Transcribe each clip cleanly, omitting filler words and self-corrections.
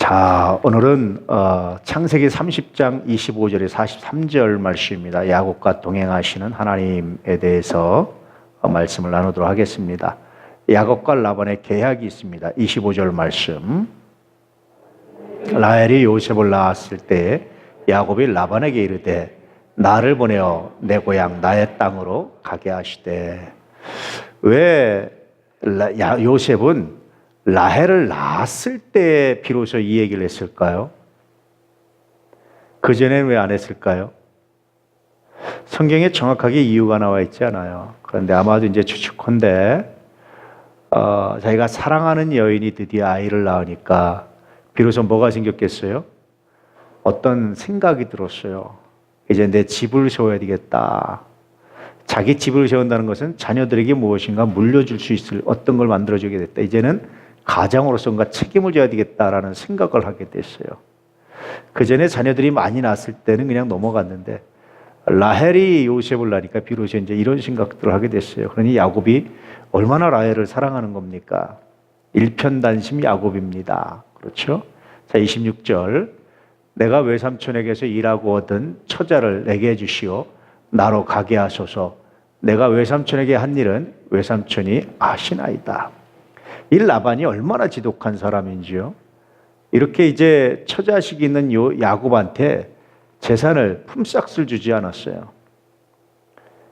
자, 오늘은 창세기 30장 25절에 43절 말씀입니다. 야곱과 동행하시는 하나님에 대해서 말씀을 나누도록 하겠습니다. 야곱과 라반의 계약이 있습니다. 25절 말씀. 라헬이 요셉을 낳았을 때 야곱이 라반에게 이르되 나를 보내어 내 고향 나의 땅으로 가게 하시되. 왜 요셉은 라헬을 낳았을 때 비로소 이 얘기를 했을까요? 그전에는 왜 안 했을까요? 성경에 정확하게 이유가 나와 있지 않아요. 그런데 아마도 이제 추측컨대 자기가 사랑하는 여인이 드디어 아이를 낳으니까 비로소 뭐가 생겼겠어요? 어떤 생각이 들었어요. 이제 내 집을 세워야 되겠다. 자기 집을 세운다는 것은 자녀들에게 무엇인가 물려줄 수 있을 어떤 걸 만들어주게 됐다. 이제는 가장으로서 뭔가 책임을 져야 되겠다라는 생각을 하게 됐어요. 그 전에 자녀들이 많이 낳았을 때는 그냥 넘어갔는데 라헬이 요셉을 낳으니까 비로소 이제 이런 생각들을 하게 됐어요. 그러니 야곱이 얼마나 라헬을 사랑하는 겁니까? 일편단심 야곱입니다. 그렇죠? 자, 26절. 내가 외삼촌에게서 일하고 얻은 처자를 내게 해주시오. 나로 가게 하소서. 내가 외삼촌에게 한 일은 외삼촌이 아시나이다. 이 라반이 얼마나 지독한 사람인지요. 이렇게 이제 처자식이 있는 요 야곱한테 재산을 품삯을 주지 않았어요.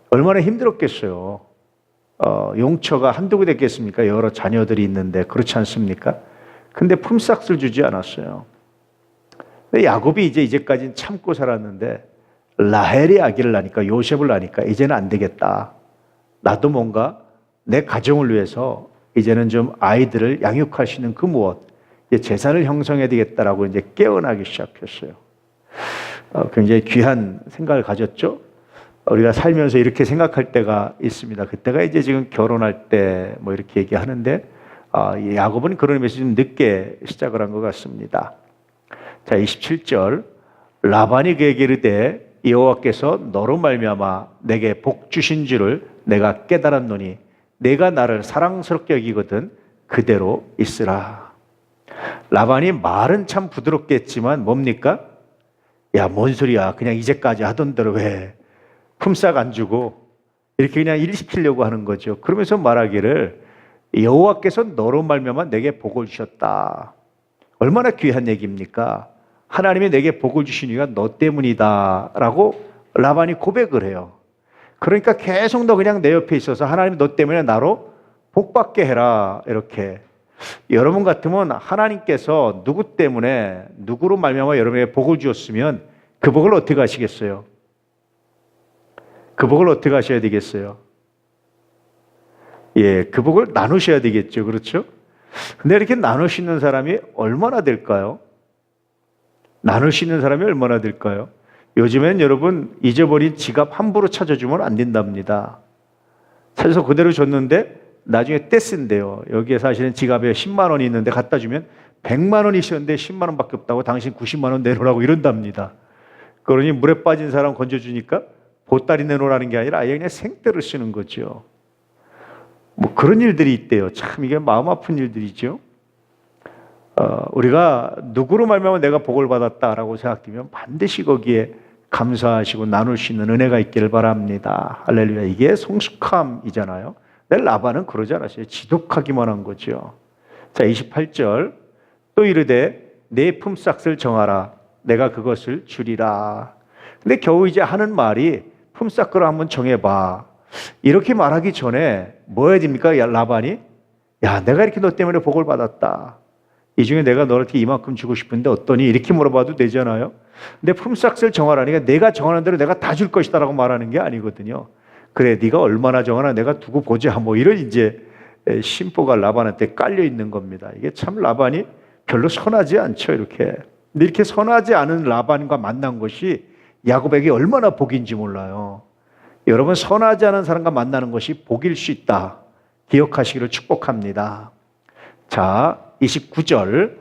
얼마나 힘들었겠어요. 용처가 한두 개 됐겠습니까? 여러 자녀들이 있는데 그렇지 않습니까? 근데 품삯을 주지 않았어요. 야곱이 이제까지는 참고 살았는데 라헬이 아기를 낳으니까 요셉을 낳으니까 이제는 안 되겠다. 나도 뭔가 내 가정을 위해서 이제는 좀 아이들을 양육할 수 있는 그 무엇, 재산을 형성해야 되겠다라고 이제 깨어나기 시작했어요. 굉장히 귀한 생각을 가졌죠. 우리가 살면서 이렇게 생각할 때가 있습니다. 그때가 이제 지금 결혼할 때 뭐 이렇게 얘기하는데 야곱은 그런 의미에서 좀 늦게 시작을 한 것 같습니다. 자, 27절. 라반이 그에게 이르되 여호와께서 너로 말미암아 내게 복 주신 줄을 내가 깨달았노니 내가 나를 사랑스럽게 여기거든 그대로 있으라. 라반이 말은 참 부드럽게 했지만 뭡니까? 야, 뭔 소리야. 그냥 이제까지 하던 대로 왜 품삯 안 주고 이렇게 그냥 일 시키려고 하는 거죠. 그러면서 말하기를 여호와께서 너로 말미암아 내게 복을 주셨다. 얼마나 귀한 얘기입니까? 하나님이 내게 복을 주신 이유가 너 때문이다 라고 라반이 고백을 해요. 그러니까 계속 너 그냥 내 옆에 있어서 하나님 너 때문에 나로 복받게 해라. 이렇게. 여러분 같으면 하나님께서 누구 때문에 누구로 말미암아 여러분에게 복을 주었으면 그 복을 어떻게 하시겠어요? 그 복을 어떻게 하셔야 되겠어요? 예, 그 복을 나누셔야 되겠죠. 그렇죠? 근데 이렇게 나눌 수 있는 사람이 얼마나 될까요? 나눌 수 있는 사람이 얼마나 될까요? 요즘엔 여러분 잊어버린 지갑 함부로 찾아주면 안 된답니다. 찾아서 그대로 줬는데 나중에 떼쓴대요. 여기에 사실은 지갑에 10만 원이 있는데 갖다 주면 100만 원이 있었는데 10만 원밖에 없다고 당신 90만 원 내놓으라고 이런답니다. 그러니 물에 빠진 사람 건져주니까 보따리 내놓으라는 게 아니라 아예 그냥 생떼를 쓰는 거죠. 뭐 그런 일들이 있대요. 참 이게 마음 아픈 일들이죠. 우리가 누구로 말미암아 내가 복을 받았다라고 생각되면 반드시 거기에 감사하시고 나눌 수 있는 은혜가 있기를 바랍니다. 할렐루야. 이게 성숙함이잖아요. 근데 라반은 그러지 않았어요. 지독하기만 한 거죠. 자, 28절. 또 이르되 내 품삯을 정하라. 내가 그것을 주리라. 근데 겨우 이제 하는 말이 품삯을 한번 정해봐. 이렇게 말하기 전에 뭐 해야 됩니까? 라반이? 야, 내가 이렇게 너 때문에 복을 받았다. 이 중에 내가 너한테 이만큼 주고 싶은데 어떠니? 이렇게 물어봐도 되잖아요. 근데 품삯을 정하라니까 내가 정하는 대로 내가 다 줄 것이다라고 말하는 게 아니거든요. 그래, 네가 얼마나 정하나 내가 두고 보자. 뭐 이런 이제 심보가 라반한테 깔려 있는 겁니다. 이게 참 라반이 별로 선하지 않죠. 이렇게. 근데 이렇게 선하지 않은 라반과 만난 것이 야곱에게 얼마나 복인지 몰라요. 여러분, 선하지 않은 사람과 만나는 것이 복일 수 있다. 기억하시기를 축복합니다. 자, 29절.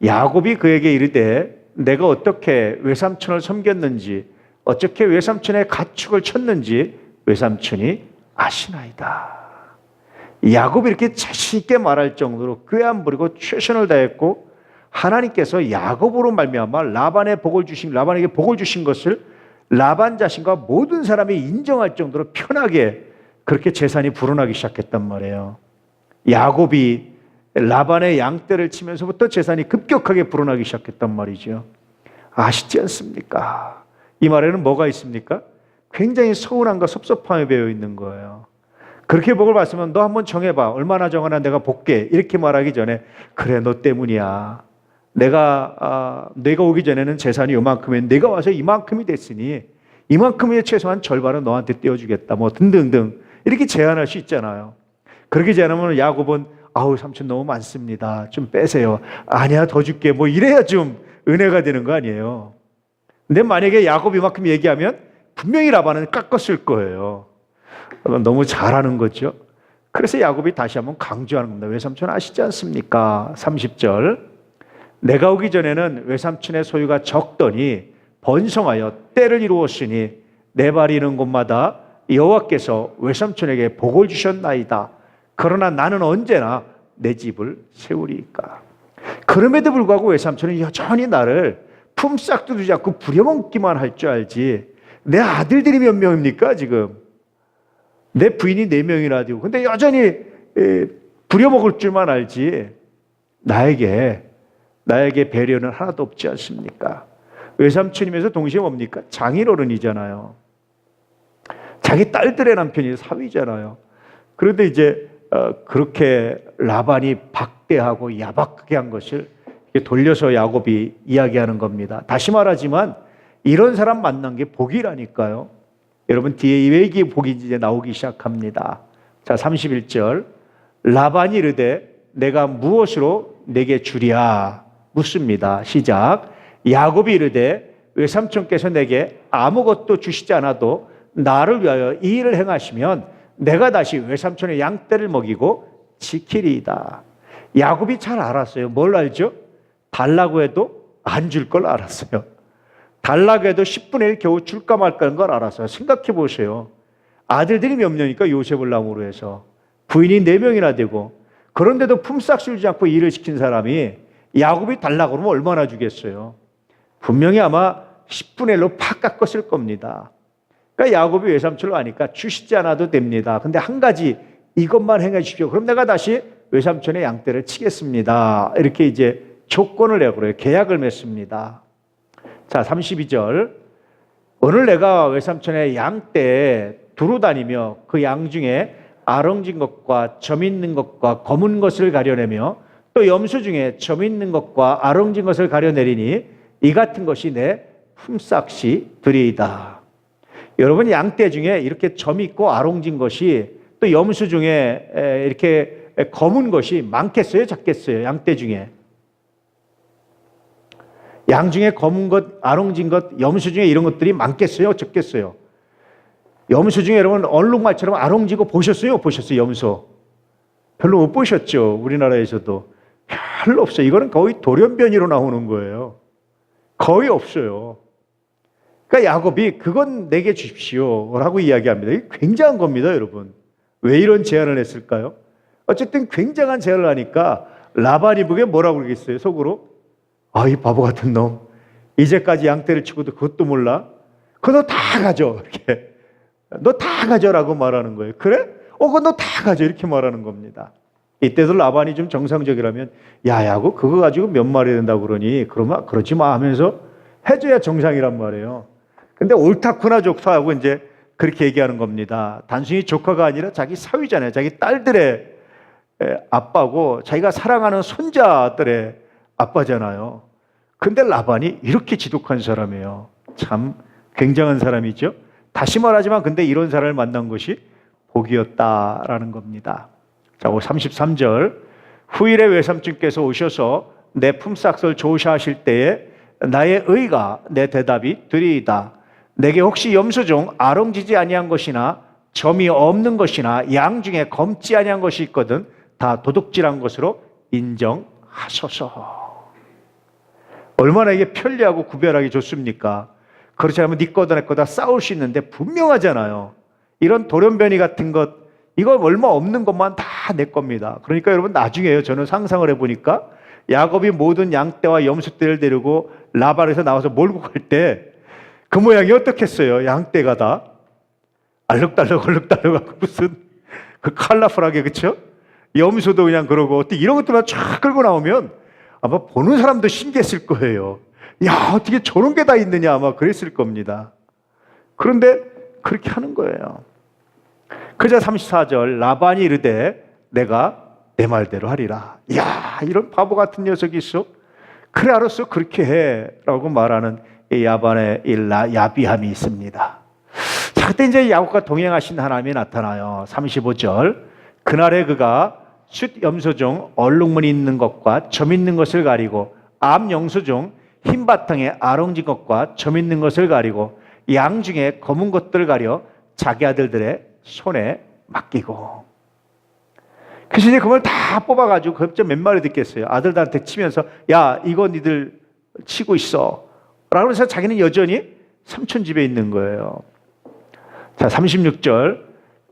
야곱이 그에게 이르되 내가 어떻게 외삼촌을 섬겼는지 어떻게 외삼촌의 가축을 쳤는지 외삼촌이 아시나이다. 야곱이 이렇게 자신 있게 말할 정도로 꾀 안 부리고 최선을 다했고 하나님께서 야곱으로 말미암아 라반에게 복을 주신 것을 라반 자신과 모든 사람이 인정할 정도로 편하게 그렇게 재산이 불어나기 시작했단 말이에요. 야곱이 라반의 양떼를 치면서부터 재산이 급격하게 불어나기 시작했단 말이죠. 아시지 않습니까? 이 말에는 뭐가 있습니까? 굉장히 서운함과 섭섭함이 배어 있는 거예요. 그렇게 복을 받으면 너 한번 정해봐. 얼마나 정하나 내가 볼게. 이렇게 말하기 전에 그래 너 때문이야. 내가 오기 전에는 재산이 이만큼에 내가 와서 이만큼이 됐으니 이만큼의 최소한 절반은 너한테 떼어주겠다. 뭐 등등등 이렇게 제안할 수 있잖아요. 그렇게 제안하면 야곱은 아우 삼촌 너무 많습니다. 좀 빼세요. 아니야 더 줄게. 뭐 이래야 좀 은혜가 되는 거 아니에요. 근데 만약에 야곱이 이만큼 얘기하면 분명히 라반은 깎았을 거예요. 너무 잘하는 거죠. 그래서 야곱이 다시 한번 강조하는 겁니다. 외삼촌 아시지 않습니까? 30절 내가 오기 전에는 외삼촌의 소유가 적더니 번성하여 때를 이루었으니 내 발이 있는 곳마다 여호와께서 외삼촌에게 복을 주셨나이다. 그러나 나는 언제나 내 집을 세우리이까. 그럼에도 불구하고 외삼촌은 여전히 나를 품삯도 주지 않고 부려먹기만 할 줄 알지. 내 아들들이 몇 명입니까 지금? 내 부인이 4명이나 되고 근데 여전히 부려먹을 줄만 알지 나에게 배려는 하나도 없지 않습니까? 외삼촌이면서 동시에 뭡니까? 장인어른이잖아요. 자기 딸들의 남편이 사위잖아요. 그런데 이제 그렇게 라반이 박대하고 야박하게 한 것을 돌려서 야곱이 이야기하는 겁니다. 다시 말하지만 이런 사람 만난 게 복이라니까요. 여러분 뒤에 왜 이게 복인지 이제 나오기 시작합니다. 자 31절 라반이 이르되 내가 무엇으로 내게 주랴 묻습니다. 시작. 야곱이 이르되 외삼촌께서 내게 아무것도 주시지 않아도 나를 위하여 이 일을 행하시면 내가 다시 외삼촌의 양떼를 먹이고 지키리이다. 야곱이 잘 알았어요. 뭘 알죠? 달라고 해도 안 줄 걸 알았어요. 달라고 해도 10분의 1 겨우 줄까 말까 하는 걸 알았어요. 생각해 보세요. 아들들이 몇 명이니까 요셉을 나무로 해서 부인이 4명이나 되고 그런데도 품삯을 주지 않고 일을 시킨 사람이 야곱이 달라고 그러면 얼마나 주겠어요? 분명히 아마 10분의 1로 팍 깎았을 겁니다. 그러니까 야곱이 외삼촌을 아니까 주시지 않아도 됩니다. 근데 한 가지 이것만 행해 주십시오. 그럼 내가 다시 외삼촌의 양떼를 치겠습니다. 이렇게 이제 조건을 내고 그래요. 계약을 맺습니다. 자 32절 오늘 내가 외삼촌의 양떼에 두루 다니며 그 양 중에 아렁진 것과 점 있는 것과 검은 것을 가려내며 또 염소 중에 점 있는 것과 아렁진 것을 가려내리니 이 같은 것이 내 품삯이 되리이다. 여러분 양떼 중에 이렇게 점 있고 아롱진 것이 또 염소 중에 이렇게 검은 것이 많겠어요? 작겠어요? 양떼 중에 양 중에 검은 것, 아롱진 것, 염소 중에 이런 것들이 많겠어요? 적겠어요? 염소 중에 여러분 얼룩말처럼 아롱지고 보셨어요? 보셨어요? 염소 별로 못 보셨죠? 우리나라에서도 별로 없어요. 이거는 거의 돌연변이로 나오는 거예요. 거의 없어요. 그러니까 야곱이 그건 내게 주십시오 라고 이야기합니다. 이게 굉장한 겁니다, 여러분. 왜 이런 제안을 했을까요? 어쨌든 굉장한 제안을 하니까 라반이 보기에 뭐라고 그러겠어요, 속으로? 아, 이 바보 같은 놈. 이제까지 양떼를 치고도 그것도 몰라? 그거 너 다 가져. 이렇게. 너 다 가져라고 말하는 거예요. 그래? 그거 너 다 가져. 이렇게 말하는 겁니다. 이때도 라반이 좀 정상적이라면 야, 야곱 그거 가지고 몇 마리 된다고 그러니? 그러면 그러지 마 하면서 해줘야 정상이란 말이에요. 근데 옳다구나 좋다하고 이제 그렇게 얘기하는 겁니다. 단순히 조카가 아니라 자기 사위잖아요. 자기 딸들의 아빠고 자기가 사랑하는 손자들의 아빠잖아요. 근데 라반이 이렇게 지독한 사람이에요. 참 굉장한 사람이죠. 다시 말하지만 근데 이런 사람을 만난 것이 복이었다라는 겁니다. 자, 33절 후일에 외삼촌께서 오셔서 내 품삯을 조사하실 때에 나의 의가 내 대답이 되리이다. 내게 혹시 염소 중 아롱지지 아니한 것이나 점이 없는 것이나 양 중에 검지 아니한 것이 있거든 다 도둑질한 것으로 인정하소서. 얼마나 이게 편리하고 구별하기 좋습니까? 그렇지 않으면 네 거다 내 거다 싸울 수 있는데 분명하잖아요. 이런 돌연변이 같은 것 이거 얼마 없는 것만 다 내 겁니다. 그러니까 여러분 나중에요. 저는 상상을 해보니까 야곱이 모든 양떼와 염소떼를 데리고 라반에서 나와서 몰고 갈 때 그 모양이 어떻겠어요? 양떼가 다 알록달록 무슨 그 컬러풀하게, 그쵸? 염소도 그냥 그러고 어떻게 이런 것들만 쫙 끌고 나오면 아마 보는 사람도 신기했을 거예요. 야, 어떻게 저런 게 다 있느냐 아마 그랬을 겁니다. 그런데 그렇게 하는 거예요. 그자 34절 라반이 이르되 내가 내 말대로 하리라. 야, 이런 바보 같은 녀석이 있어? 그래, 알았어, 그렇게 해 라고 말하는 이 야반의 야비함이 있습니다. 자, 그때 이제 야곱과 동행하신 하나님이 나타나요. 35절 그날에 그가 숫 염소 중 얼룩무늬 있는 것과 점 있는 것을 가리고 암 염소 중 흰 바탕에 아롱진 것과 점 있는 것을 가리고 양 중에 검은 것들을 가려 자기 아들들의 손에 맡기고. 그래서 이제 그걸 다 뽑아가지고 그때 몇 마리 듣겠어요. 아들들한테 치면서 야, 이거 니들 치고 있어 라고 해서 자기는 여전히 삼촌 집에 있는 거예요. 자, 36절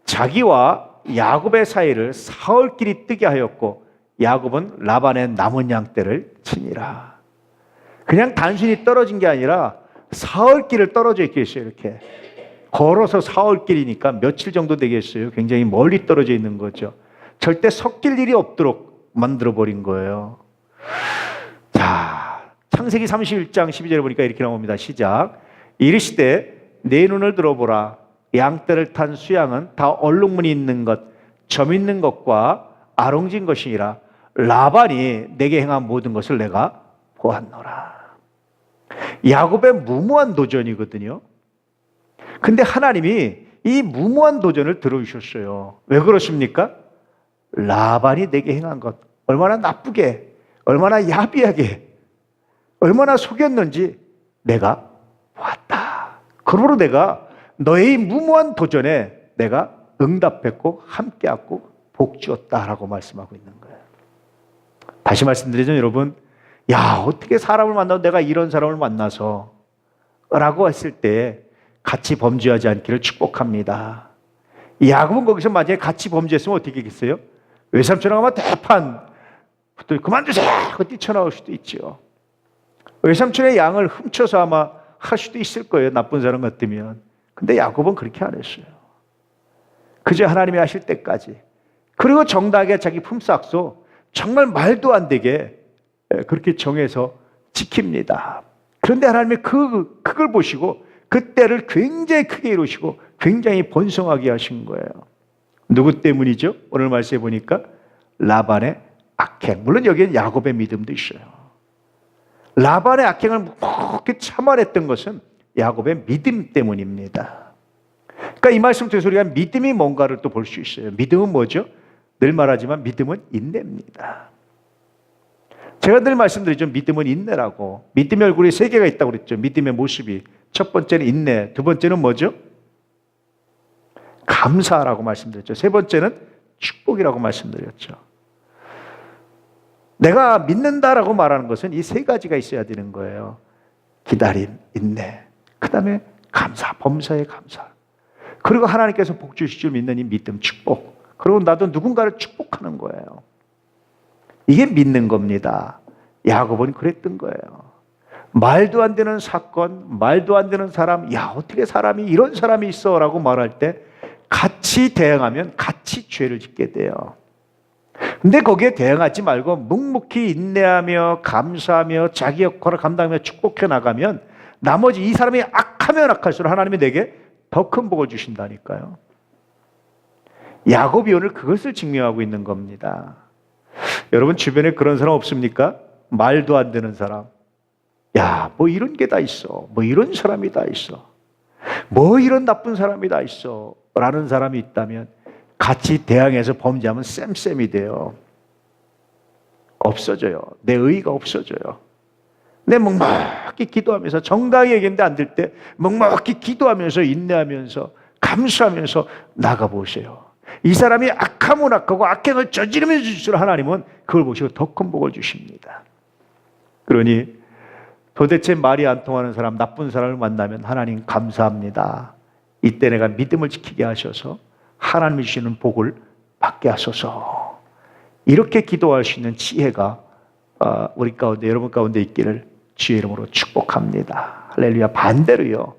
자기와 야곱의 사이를 사흘길이 뜨게 하였고 야곱은 라반의 남은 양떼를 치니라. 그냥 단순히 떨어진 게 아니라 사흘길을 떨어져 있겠어요. 이렇게 걸어서 사흘길이니까 며칠 정도 되겠어요. 굉장히 멀리 떨어져 있는 거죠. 절대 섞일 일이 없도록 만들어버린 거예요. 자, 창세기 31장 12절에 보니까 이렇게 나옵니다. 시작. 이르시되 내 눈을 들어보라. 양떼를 탄 수양은 다 얼룩무늬 있는 것, 점 있는 것과 아롱진 것이니라. 라반이 내게 행한 모든 것을 내가 보았노라. 야곱의 무모한 도전이거든요. 근데 하나님이 이 무모한 도전을 들어주셨어요. 왜 그러십니까? 라반이 내게 행한 것, 얼마나 나쁘게, 얼마나 야비하게, 얼마나 속였는지 내가 보았다. 그러므로 내가 너의 무모한 도전에 내가 응답했고 함께하고 복주었다라고 말씀하고 있는 거예요. 다시 말씀드리죠, 여러분. 야, 어떻게 사람을 만나도 내가 이런 사람을 만나서 라고 했을 때 같이 범죄하지 않기를 축복합니다. 야곱은 거기서 만약에 같이 범죄했으면 어떻게 했겠어요? 외삼촌하고 아마 대판 또 그만두세요 하고 뛰쳐나올 수도 있죠. 외삼촌의 양을 훔쳐서 아마 할 수도 있을 거예요. 나쁜 사람 같으면. 근데 야곱은 그렇게 안 했어요. 그저 하나님이 하실 때까지. 그리고 정당하게 자기 품삯도 정말 말도 안 되게 그렇게 정해서 지킵니다. 그런데 하나님이 그걸 보시고 그 때를 굉장히 크게 이루시고 굉장히 번성하게 하신 거예요. 누구 때문이죠? 오늘 말씀해 보니까 라반의 악행. 물론 여기엔 야곱의 믿음도 있어요. 라반의 악행을 그렇게 참아냈던 것은 야곱의 믿음 때문입니다. 그러니까 이 말씀 통해서 우리가 믿음이 뭔가를 또 볼 수 있어요. 믿음은 뭐죠? 늘 말하지만 믿음은 인내입니다. 제가 늘 말씀드리죠. 믿음은 인내라고. 믿음의 얼굴이 세 개가 있다고 그랬죠. 믿음의 모습이. 첫 번째는 인내, 두 번째는 뭐죠? 감사라고 말씀드렸죠. 세 번째는 축복이라고 말씀드렸죠. 내가 믿는다라고 말하는 것은 이 세 가지가 있어야 되는 거예요. 기다림, 인내, 그 다음에 감사, 범사의 감사. 그리고 하나님께서 복 주실 줄 믿는 이 믿음, 축복. 그리고 나도 누군가를 축복하는 거예요. 이게 믿는 겁니다. 야곱은 그랬던 거예요. 말도 안 되는 사건, 말도 안 되는 사람, 야, 어떻게 사람이 이런 사람이 있어? 라고 말할 때 같이 대응하면 같이 죄를 짓게 돼요. 근데 거기에 대응하지 말고 묵묵히 인내하며 감사하며 자기 역할을 감당하며 축복해 나가면 나머지 이 사람이 악하면 악할수록 하나님이 내게 더 큰 복을 주신다니까요. 야곱이 오늘 그것을 증명하고 있는 겁니다. 여러분 주변에 그런 사람 없습니까? 말도 안 되는 사람. 야, 뭐 이런 게 다 있어. 뭐 이런 사람이 다 있어. 뭐 이런 나쁜 사람이 다 있어. 라는 사람이 있다면 같이 대항해서 범죄하면 쌤쌤이 돼요. 없어져요. 내 의의가 없어져요. 내 묵묵히 기도하면서 정당히 얘기했는데 안 될 때 묵묵히 기도하면서 인내하면서 감수하면서 나가보세요. 이 사람이 악하면 악하고 악행을 저지르면 저지르 하나님은 그걸 보시고 더 큰 복을 주십니다. 그러니 도대체 말이 안 통하는 사람, 나쁜 사람을 만나면 하나님 감사합니다. 이때 내가 믿음을 지키게 하셔서 하나님이 주시는 복을 받게 하소서. 이렇게 기도할 수 있는 지혜가 우리 가운데 여러분 가운데 있기를 주의 이름으로 축복합니다. 할렐루야. 반대로요.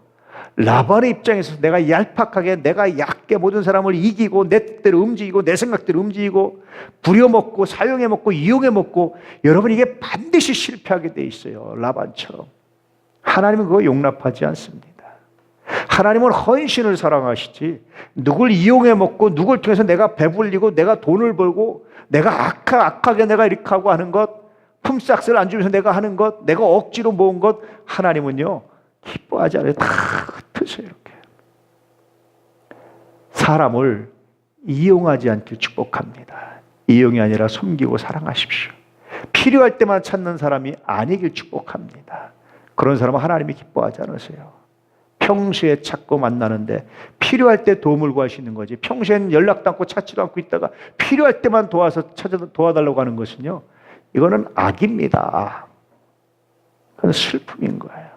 라반의 입장에서 내가 얄팍하게 내가 얕게 모든 사람을 이기고 내 뜻대로 움직이고 내 생각대로 움직이고 부려먹고 사용해먹고 이용해먹고 여러분 이게 반드시 실패하게 돼 있어요. 라반처럼. 하나님은 그거 용납하지 않습니다. 하나님은 헌신을 사랑하시지 누굴 이용해먹고 누굴 통해서 내가 배불리고 내가 돈을 벌고 내가 악하게 내가 이렇게 하고 하는 것 품삯을 안 주면서 내가 하는 것 내가 억지로 모은 것 하나님은요 기뻐하지 않아요. 다 흩으세요. 이렇게 사람을 이용하지 않길 축복합니다. 이용이 아니라 섬기고 사랑하십시오. 필요할 때만 찾는 사람이 아니길 축복합니다. 그런 사람은 하나님이 기뻐하지 않으세요. 평소에 찾고 만나는데 필요할 때 도움을 구하시는 거지 평소엔 연락도 않고 찾지도 않고 있다가 필요할 때만 도와달라고 하는 것은요 이거는 악입니다. 그건 슬픔인 거예요.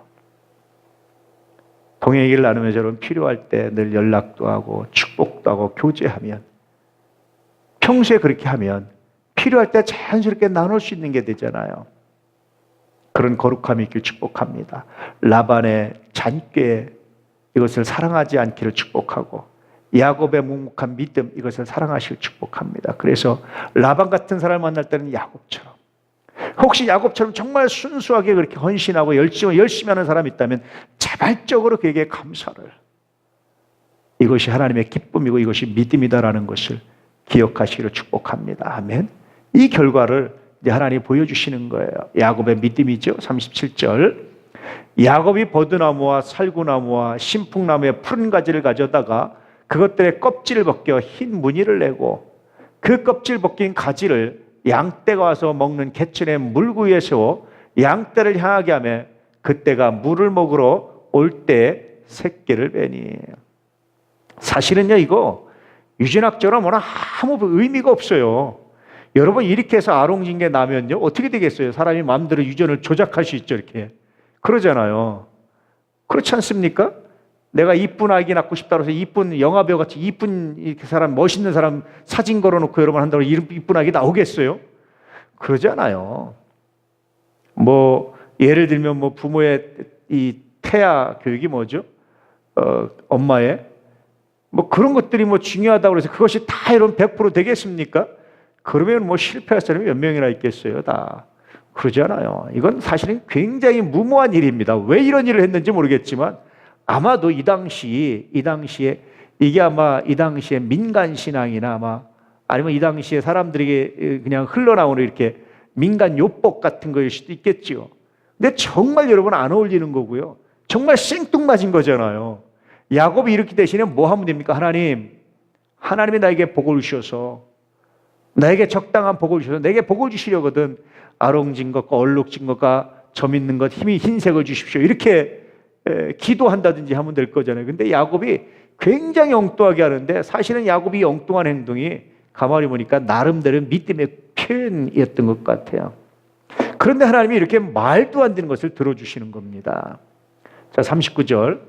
동행의 나누면서 여러분 필요할 때 늘 연락도 하고 축복도 하고 교제하면 평소에 그렇게 하면 필요할 때 자연스럽게 나눌 수 있는 게 되잖아요. 그런 거룩함이 있길 축복합니다. 라반의 잔꾀 이것을 사랑하지 않기를 축복하고 야곱의 묵묵한 믿음 이것을 사랑하시길 축복합니다. 그래서 라반 같은 사람을 만날 때는 야곱처럼 혹시 야곱처럼 정말 순수하게 그렇게 헌신하고 열심히 하는 사람이 있다면 자발적으로 그에게 감사를 이것이 하나님의 기쁨이고 이것이 믿음이다라는 것을 기억하시기를 축복합니다. 아멘. 이 결과를 이제 하나님이 보여주시는 거예요. 야곱의 믿음이죠. 37절 야곱이 버드나무와 살구나무와 신풍나무의 푸른 가지를 가져다가 그것들의 껍질을 벗겨 흰 무늬를 내고 그 껍질 벗긴 가지를 양떼가 와서 먹는 개천의 물구에 세워 양떼를 향하게 하며 그때가 물을 먹으러 올 때 새끼를 빼니. 사실은요 이거 유전학적으로 뭐나 아무 의미가 없어요. 여러분 이렇게 해서 아롱징계 나면요 어떻게 되겠어요? 사람이 마음대로 유전을 조작할 수 있죠. 이렇게 그러잖아요. 그렇지 않습니까? 내가 이쁜 아기 낳고 싶다고 해서 이쁜 영화배우 같이 이쁜 이렇게 사람 멋있는 사람 사진 걸어놓고 여러분 한다고 이쁜 아기 나오겠어요? 그러잖아요. 뭐 예를 들면 뭐 부모의 이 태아 교육이 뭐죠? 엄마의 뭐 그런 것들이 뭐 중요하다고 해서 그것이 다 이런 100% 되겠습니까? 그러면 뭐 실패할 사람이 몇 명이나 있겠어요? 다 그러잖아요. 이건 사실은 굉장히 무모한 일입니다. 왜 이런 일을 했는지 모르겠지만 아마도 이 당시에 이게 아마 이 당시에 민간 신앙이나 아마 아니면 이 당시에 사람들에게 그냥 흘러나오는 이렇게 민간 요법 같은 거일 수도 있겠지요. 근데 정말 여러분 안 어울리는 거고요. 정말 생뚱맞은 거잖아요. 야곱이 이렇게 대신에 뭐 하면 됩니까? 하나님이 나에게 복을 주셔서 나에게 적당한 복을 주셔서 내게 복을 주시려거든 아롱진 것과 얼룩진 것과 점 있는 것 힘이 흰색을 주십시오. 이렇게 기도한다든지 하면 될 거잖아요. 근데 야곱이 굉장히 엉뚱하게 하는데 사실은 야곱이 엉뚱한 행동이 가만히 보니까 나름대로 믿음의 표현이었던 것 같아요. 그런데 하나님이 이렇게 말도 안 되는 것을 들어주시는 겁니다. 자, 39절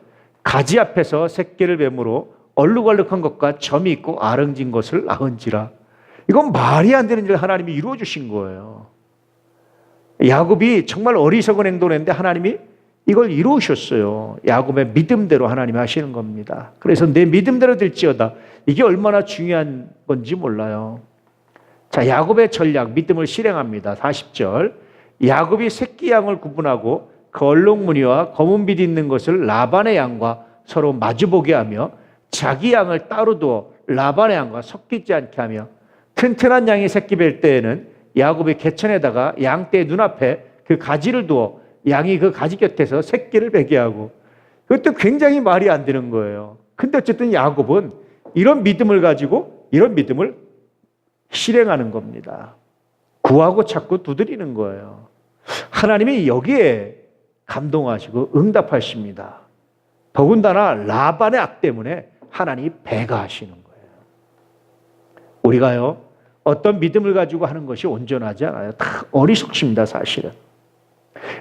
가지 앞에서 새끼를 뱀으로 얼룩얼룩한 것과 점이 있고 아롱진 것을 낳은지라. 이건 말이 안 되는 일을 하나님이 이루어 주신 거예요. 야곱이 정말 어리석은 행동을 했는데 하나님이 이걸 이루셨어요. 야곱의 믿음대로 하나님이 하시는 겁니다. 그래서 내 믿음대로 될지어다. 이게 얼마나 중요한 건지 몰라요. 자, 야곱의 전략, 믿음을 실행합니다. 40절 야곱이 새끼 양을 구분하고 그 얼룩무늬와 검은 빛이 있는 것을 라반의 양과 서로 마주보게 하며 자기 양을 따로 두어 라반의 양과 섞이지 않게 하며 튼튼한 양이 새끼 뵐 때에는 야곱이 개천에다가 양떼의 눈앞에 그 가지를 두어 양이 그 가지 곁에서 새끼를 베게 하고 그것도 굉장히 말이 안 되는 거예요. 근데 어쨌든 야곱은 이런 믿음을 가지고 이런 믿음을 실행하는 겁니다. 구하고 찾고 두드리는 거예요. 하나님이 여기에 감동하시고 응답하십니다. 더군다나 라반의 악 때문에 하나님이 배가하시는 거예요. 우리가요 어떤 믿음을 가지고 하는 것이 온전하지 않아요. 다 어리석습니다. 사실은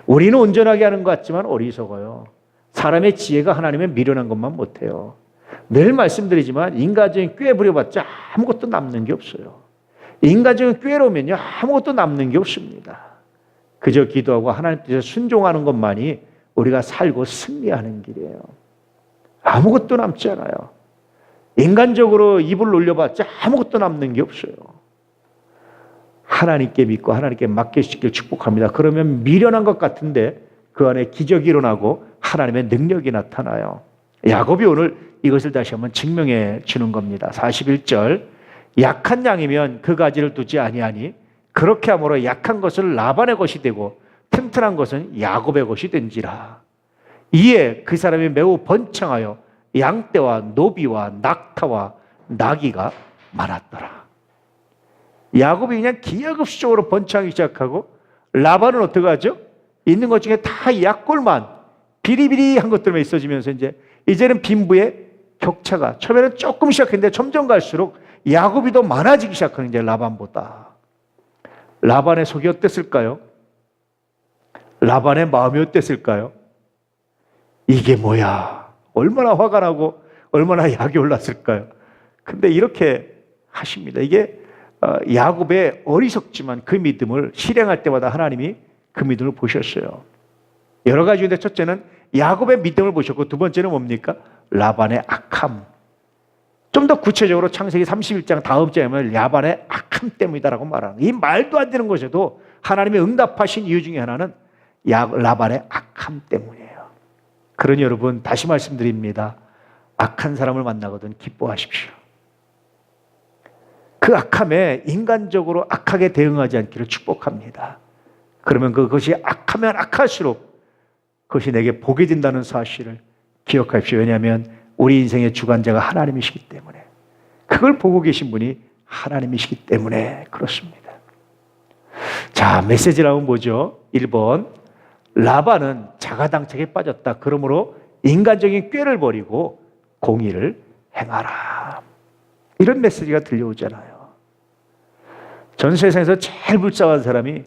우리는 온전하게 하는 것 같지만 어리석어요. 사람의 지혜가 하나님의 미련한 것만 못해요. 늘 말씀드리지만 인간적인 꾀 부려봤자 아무것도 남는 게 없어요. 인간적인 꾀로면요 아무것도 남는 게 없습니다. 그저 기도하고 하나님 뜻에 순종하는 것만이 우리가 살고 승리하는 길이에요. 아무것도 남지 않아요. 인간적으로 입을 놀려봤자 아무것도 남는 게 없어요. 하나님께 믿고 하나님께 맡기시길 축복합니다. 그러면 미련한 것 같은데 그 안에 기적이 일어나고 하나님의 능력이 나타나요. 야곱이 오늘 이것을 다시 한번 증명해 주는 겁니다. 41절, 약한 양이면 그 가지를 두지 아니하니 그렇게 함으로 약한 것은 라반의 것이 되고 튼튼한 것은 야곱의 것이 된지라. 이에 그 사람이 매우 번창하여 양떼와 노비와 낙타와 나귀가 많았더라. 야곱이 그냥 기하급수적으로 번창하기 시작하고 라반은 어떻게 하죠? 있는 것 중에 다 약골만 비리비리한 것들만 있어지면서 이제는 빈부의 격차가 처음에는 조금 시작했는데 점점 갈수록 야곱이 더 많아지기 시작하는 이제 라반보다. 라반의 속이 어땠을까요? 라반의 마음이 어땠을까요? 이게 뭐야? 얼마나 화가 나고 얼마나 약이 올랐을까요? 근데 이렇게 하십니다. 이게 야곱의 어리석지만 그 믿음을 실행할 때마다 하나님이 그 믿음을 보셨어요. 여러 가지인데 첫째는 야곱의 믿음을 보셨고 두 번째는 뭡니까? 라반의 악함. 좀 더 구체적으로 창세기 31장 다음 장에 보면 라반의 악함 때문이다라고 말하는 이 말도 안 되는 것에도 하나님이 응답하신 이유 중에 하나는 라반의 악함 때문이에요. 그러니 여러분 다시 말씀드립니다. 악한 사람을 만나거든 기뻐하십시오. 그 악함에 인간적으로 악하게 대응하지 않기를 축복합니다. 그러면 그것이 악하면 악할수록 그것이 내게 복이 된다는 사실을 기억하십시오. 왜냐하면 우리 인생의 주관자가 하나님이시기 때문에 그걸 보고 계신 분이 하나님이시기 때문에 그렇습니다. 자, 메시지라면 뭐죠? 1번, 라반은 자가당착에 빠졌다. 그러므로 인간적인 꾀를 버리고 공의를 행하라. 이런 메시지가 들려오잖아요. 전 세상에서 제일 불쌍한 사람이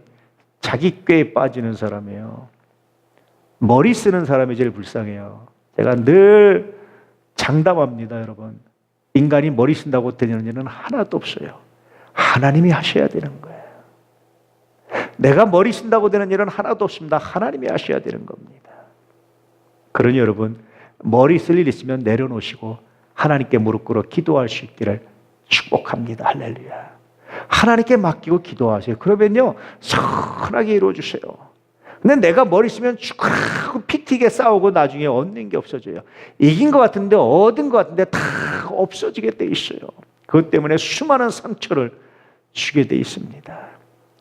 자기 꾀에 빠지는 사람이에요. 머리 쓰는 사람이 제일 불쌍해요. 제가 늘 장담합니다, 여러분. 인간이 머리 쓴다고 되는 일은 하나도 없어요. 하나님이 하셔야 되는 거예요. 내가 머리 쓴다고 되는 일은 하나도 없습니다. 하나님이 하셔야 되는 겁니다. 그러니 여러분, 머리 쓸 일 있으면 내려놓으시고 하나님께 무릎 꿇어 기도할 수 있기를 축복합니다. 할렐루야. 하나님께 맡기고 기도하세요. 그러면요, 선하게 이루어주세요. 근데 내가 머리 쓰면 피 튀게 싸우고 나중에 얻는 게 없어져요. 이긴 것 같은데 얻은 것 같은데 다 없어지게 돼 있어요. 그것 때문에 수많은 상처를 주게 돼 있습니다.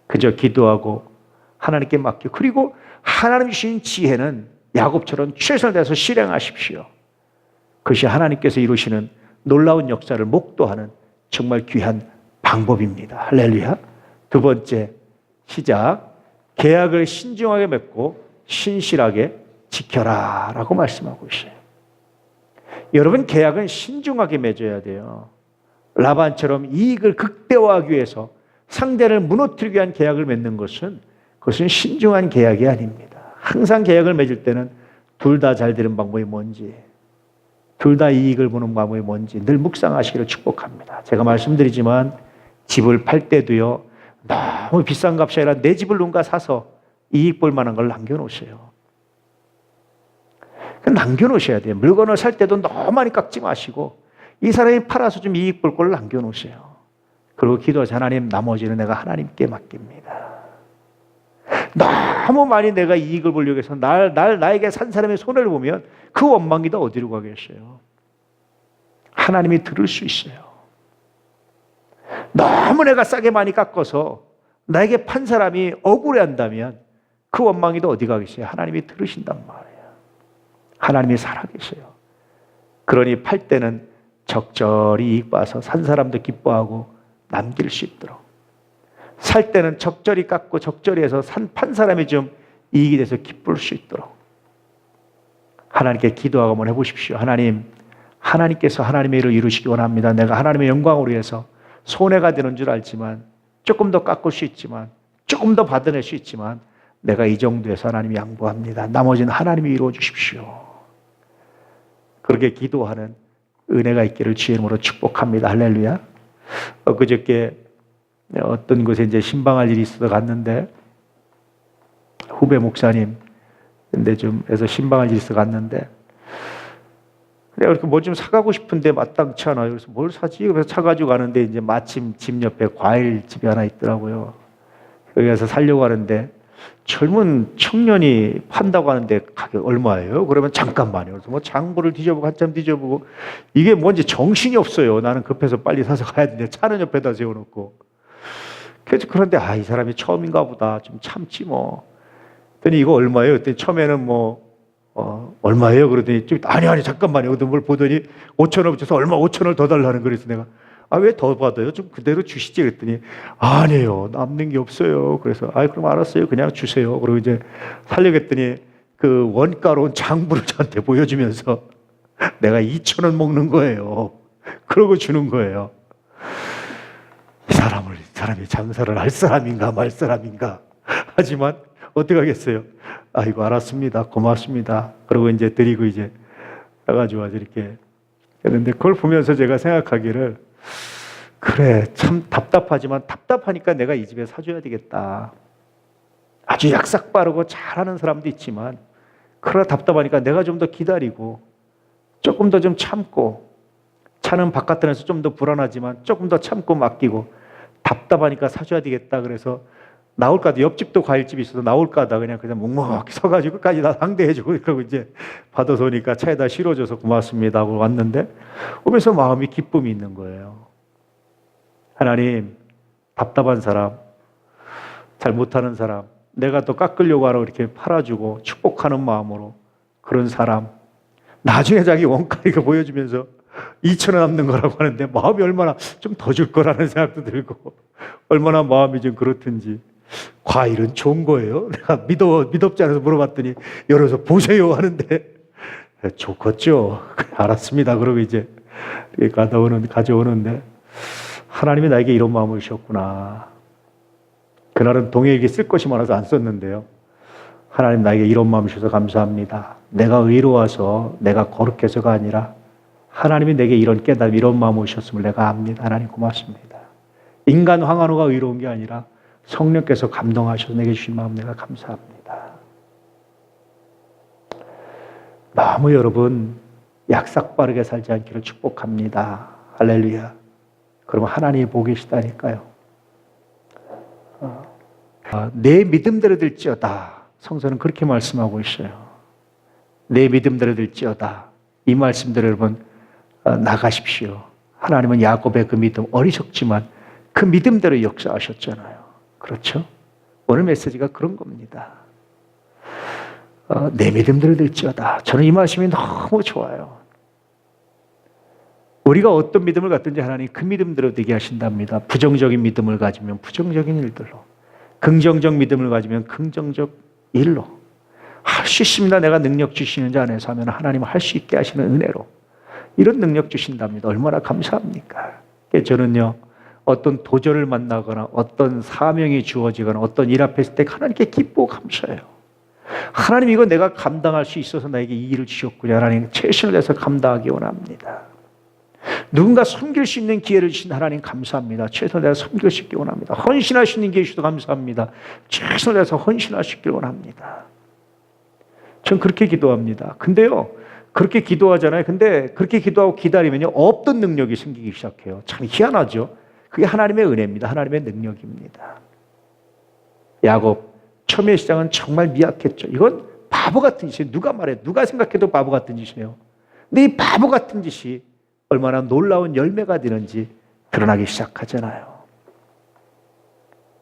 그저 기도하고 하나님께 맡기고 그리고 하나님 주신 지혜는 야곱처럼 최선을 다해서 실행하십시오. 그것이 하나님께서 이루시는 놀라운 역사를 목도하는 정말 귀한 방법입니다. 할렐루야. 두 번째 시작. 계약을 신중하게 맺고 신실하게 지켜라 라고 말씀하고 있어요. 여러분, 계약은 신중하게 맺어야 돼요. 라반처럼 이익을 극대화하기 위해서 상대를 무너뜨리기 위한 계약을 맺는 그것은 신중한 계약이 아닙니다. 항상 계약을 맺을 때는 둘 다 잘 되는 방법이 뭔지, 둘 다 이익을 보는 방법이 뭔지 늘 묵상하시기를 축복합니다. 제가 말씀드리지만 집을 팔 때도요, 너무 비싼 값이 아니라 내 집을 누군가 사서 이익 볼 만한 걸 남겨놓으세요. 남겨놓으셔야 돼요. 물건을 살 때도 너무 많이 깎지 마시고 이 사람이 팔아서 좀 이익 볼 걸 남겨놓으세요. 그리고 기도하자. 하나님, 나머지는 내가 하나님께 맡깁니다. 너무 많이 내가 이익을 보려고 해서 나에게 산 사람의 손해를 보면 그 원망이 다 어디로 가겠어요? 하나님이 들을 수 있어요. 너무 내가 싸게 많이 깎아서 나에게 판 사람이 억울해한다면 그 원망이 다 어디 가겠어요? 하나님이 들으신단 말이에요. 하나님이 살아계세요. 그러니 팔 때는 적절히 이익 봐서 산 사람도 기뻐하고 남길 수 있도록, 살 때는 적절히 깎고 적절히 해서 판 사람이 좀 이익이 돼서 기쁠 수 있도록 하나님께 기도하고 한번 해보십시오. 하나님, 하나님께서 하나님의 일을 이루시기 원합니다. 내가 하나님의 영광을 위해서 손해가 되는 줄 알지만, 조금 더 깎을 수 있지만, 조금 더 받아낼 수 있지만 내가 이 정도에서 하나님 양보합니다. 나머지는 하나님이 이루어 주십시오. 그렇게 기도하는 은혜가 있기를 주의 이름으로 축복합니다. 할렐루야. 그저께 어떤 곳에 이제 신방할 일이 있어서 갔는데 후배 목사님 근데 좀 해서 신방을 지서 갔는데 내가 이렇게 뭐 좀 사가고 싶은데 마땅치 않아요. 그래서 뭘 사지? 그래서 차 가지고 가는데 이제 마침 집 옆에 과일집이 하나 있더라고요. 여기 가서 사려고 하는데 젊은 청년이 판다고 하는데 가격 얼마예요? 그러면 잠깐만요. 그래서 뭐 장부를 뒤져보고 한참 뒤져보고 이게 뭔지 정신이 없어요. 나는 급해서 빨리 사서 가야 되는데 차는 옆에다 세워놓고. 그래서 그런데 이 사람이 처음인가 보다. 좀 참지 뭐. 그랬더니 이거 얼마예요? 그랬더니 처음에는 얼마예요? 그러더니 아니 잠깐만요. 그랬더니 뭘 보더니 5,000원 붙여서 얼마 5,000원을 더 달라는 거래서 내가 왜 더 받아요? 좀 그대로 주시지 그랬더니 아니에요. 남는 게 없어요. 그래서 그럼 알았어요. 그냥 주세요. 그리고 이제 살려고 했더니 그 원가로 온 장부를 저한테 보여주면서 내가 2,000원 먹는 거예요. 그러고 주는 거예요. 이 사람이 장사를 할 사람인가 말 사람인가. 하지만 어떻게 하겠어요? 아이고 알았습니다. 고맙습니다. 그러고 이제 드리고 이제 가가지고 이렇게 했는데 그걸 보면서 제가 생각하기를 그래 참 답답하지만 답답하니까 내가 이 집에 사줘야 되겠다. 아주 약삭 빠르고 잘하는 사람도 있지만 그러나 답답하니까 내가 좀 더 기다리고 조금 더 좀 참고 차는 바깥에서 좀 더 불안하지만 조금 더 참고 맡기고 답답하니까 사줘야 되겠다. 그래서 나올까 하다 옆집도 과일집이 있어서 나올까 하다 그냥 묵묵히 서가지고 끝까지 다 상대해주고 그러고 이제 받아서 오니까 차에다 실어줘서 고맙습니다 하고 왔는데 오면서 마음이 기쁨이 있는 거예요. 하나님 답답한 사람 잘 못하는 사람 내가 또 깎으려고 하라고 이렇게 팔아주고 축복하는 마음으로 그런 사람 나중에 자기 원가 이거 보여주면서 2,000원 남는 거라고 하는데 마음이 얼마나 좀 더 줄 거라는 생각도 들고 얼마나 마음이 좀 그렇든지 과일은 좋은 거예요? 내가 믿었지 않아서 물어봤더니 열어서 보세요 하는데 좋겠죠. 알았습니다. 그러고 이제 가져오는데 하나님이 나에게 이런 마음을 주셨구나. 그날은 동해에게 쓸 것이 많아서 안 썼는데요. 하나님 나에게 이런 마음을 주셔서 감사합니다. 내가 의로워서 내가 거룩해서가 아니라 하나님이 내게 이런 깨달음 이런 마음을 주셨음을 내가 압니다. 하나님 고맙습니다. 인간 황한호가 의로운 게 아니라 성령께서 감동하셔서 내게 주신 마음 내가 감사합니다. 너무 여러분 약삭 빠르게 살지 않기를 축복합니다. 할렐루야. 그러면 하나님이 보고 계시다니까요. 내 믿음대로 될지어다. 성서는 그렇게 말씀하고 있어요. 내 믿음대로 될지어다. 이 말씀대로 여러분 나가십시오. 하나님은 야곱의 그 믿음 어리석지만 그 믿음대로 역사하셨잖아요. 그렇죠? 오늘 메시지가 그런 겁니다. 내 믿음대로 될지어다. 저는 이 말씀이 너무 좋아요. 우리가 어떤 믿음을 갖든지 하나님 그 믿음대로 되게 하신답니다. 부정적인 믿음을 가지면 부정적인 일들로, 긍정적 믿음을 가지면 긍정적 일로 할 수 있습니다. 내가 능력 주시는 자 안에서 하면 하나님은 할 수 있게 하시는 은혜로 이런 능력 주신답니다. 얼마나 감사합니까? 저는요 어떤 도전을 만나거나 어떤 사명이 주어지거나 어떤 일 앞에 있을 때 하나님께 기쁘고 감사해요. 하나님 이거 내가 감당할 수 있어서 나에게 이 일을 주셨군요. 하나님 최선을 다해서 감당하기 원합니다. 누군가 섬길 수 있는 기회를 주신 하나님 감사합니다. 최선을 다해서 섬길 수 있기 원합니다. 헌신할 수 있는 기회 주셔서 감사합니다. 최선을 다해서 헌신할 수 있길 원합니다. 전 그렇게 기도합니다. 근데요 그렇게 기도하잖아요. 근데 그렇게 기도하고 기다리면요 없던 능력이 생기기 시작해요. 참 희한하죠. 그게 하나님의 은혜입니다. 하나님의 능력입니다. 야곱 처음의 시장은 정말 미약했죠. 이건 바보 같은 짓이에요. 누가 말해 누가 생각해도 바보 같은 짓이에요. 근데 이 바보 같은 짓이 얼마나 놀라운 열매가 되는지 드러나기 시작하잖아요.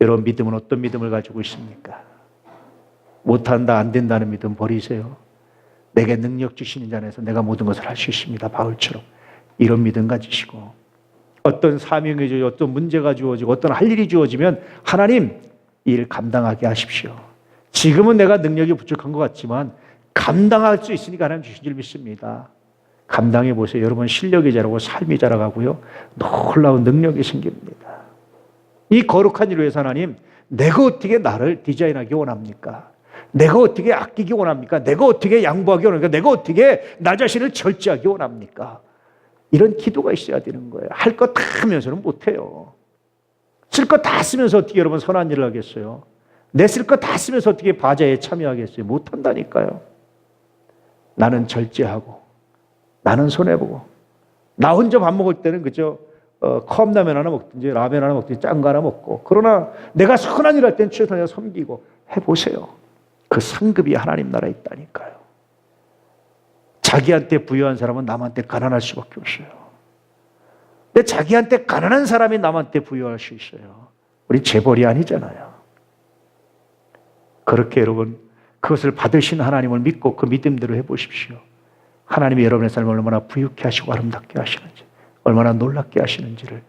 여러분 믿음은 어떤 믿음을 가지고 있습니까? 못한다 안 된다는 믿음 버리세요. 내게 능력 주시는 자 안에서 내가 모든 것을 할 수 있습니다. 바울처럼 이런 믿음 가지시고 어떤 사명이 주어지고 어떤 문제가 주어지고 어떤 할 일이 주어지면 하나님 이 일 감당하게 하십시오. 지금은 내가 능력이 부족한 것 같지만 감당할 수 있으니까 하나님 주신 줄 믿습니다. 감당해 보세요. 여러분 실력이 자라고 삶이 자라가고요. 놀라운 능력이 생깁니다. 이 거룩한 일을 위해서 하나님 내가 어떻게 나를 디자인하기 원합니까? 내가 어떻게 아끼기 원합니까? 내가 어떻게 양보하기 원합니까? 내가 어떻게 나 자신을 절제하기 원합니까? 이런 기도가 있어야 되는 거예요. 할 것 다 하면서는 못해요. 쓸 것 다 쓰면서 어떻게 여러분 선한 일을 하겠어요? 내 쓸 거 다 쓰면서 어떻게 바자회에 참여하겠어요? 못한다니까요. 나는 절제하고, 나는 손해보고, 나 혼자 밥 먹을 때는 그저 컵라면 하나 먹든지 라면 하나 먹든지 짠 거 하나 먹고, 그러나 내가 선한 일 할 때는 최선을 섬기고 해보세요. 그 상급이 하나님 나라에 있다니까요. 자기한테 부유한 사람은 남한테 가난할 수밖에 없어요. 근데 자기한테 가난한 사람이 남한테 부유할 수 있어요. 우리 재벌이 아니잖아요. 그렇게 여러분 그것을 받으신 하나님을 믿고 그 믿음대로 해보십시오. 하나님이 여러분의 삶을 얼마나 부유케 하시고 아름답게 하시는지, 얼마나 놀랍게 하시는지를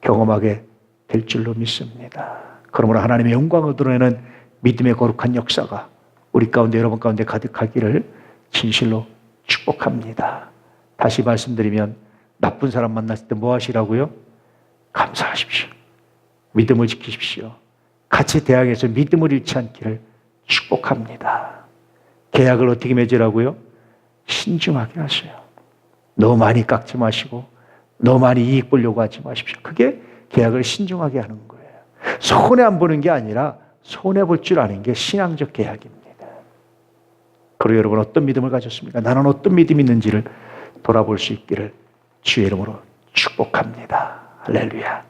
경험하게 될 줄로 믿습니다. 그러므로 하나님의 영광을 드러내는 믿음의 거룩한 역사가 우리 가운데, 여러분 가운데 가득하기를 진실로 축복합니다. 다시 말씀드리면 나쁜 사람 만났을 때 뭐 하시라고요? 감사하십시오. 믿음을 지키십시오. 같이 대항해서 믿음을 잃지 않기를 축복합니다. 계약을 어떻게 맺으라고요? 신중하게 하세요. 너무 많이 깎지 마시고 너무 많이 이익 보려고 하지 마십시오. 그게 계약을 신중하게 하는 거예요. 손해 안 보는 게 아니라 손해 볼 줄 아는 게 신앙적 계약입니다. 그리고 여러분 어떤 믿음을 가졌습니까? 나는 어떤 믿음이 있는지를 돌아볼 수 있기를 주의 이름으로 축복합니다. 할렐루야.